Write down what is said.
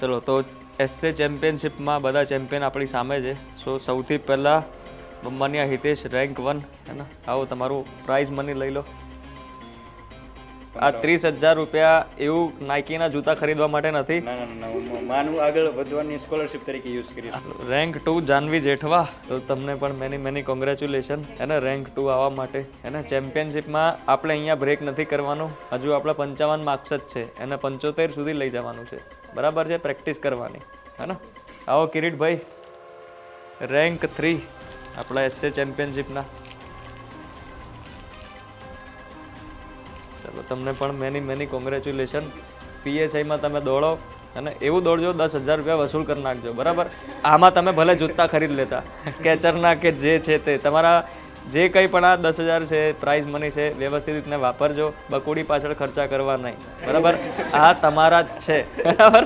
ચલો તો એસએ ચેમ્પિયનશિપમાં બધા ચેમ્પિયન આપણી સામે છે. સો સૌથી પહેલાં બમ્બાનિયા હિતેશ રેન્ક 1 હે ને. આવો તમારું પ્રાઇઝ મની લઈ લો. આ 30,000 રૂપિયા એવું નાઇકીના જૂતા ખરીદવા માટે નથી. માનું આગળ વધવાની સ્કોલરશિપ તરીકે યુઝ કરીશ. રેન્ક 2 જાનવી જેઠવા, તો તમને પણ મેની કોંગ્રેચ્યુલેશન એને રેન્ક 2 આવવા માટે. એને ચેમ્પિયનશિપમાં આપણે અહીંયા બ્રેક નથી કરવાનું, હજુ આપણા 55 માર્ક્સ જ છે, એને 75 સુધી લઈ જવાનું છે. બરાબર છે, પ્રેક્ટિસ કરવાની હે ને. આવો કિરીટભાઈ, રેન્ક 3 આપણા એસએ ચેમ્પિયનશિપના. ચલો તમને પણ મેની કોંગ્રેચ્યુલેશન. પીએસઆઈમાં તમે દોડો અને એવું દોડજો 10,000 રૂપિયા વસૂલ કરી નાખજો. બરાબર, આમાં તમે ભલે જૂતા ખરીદ લેતા સ્કેચરના કે જે છે તે, તમારા જે કંઈ પણ આ 10,000 છે પ્રાઇઝ મની છે વ્યવસ્થિત રીતને વાપરજો. બકુડી પાછળ ખર્ચા કરવા નહીં. બરાબર, આ તમારા જ છે. બરાબર.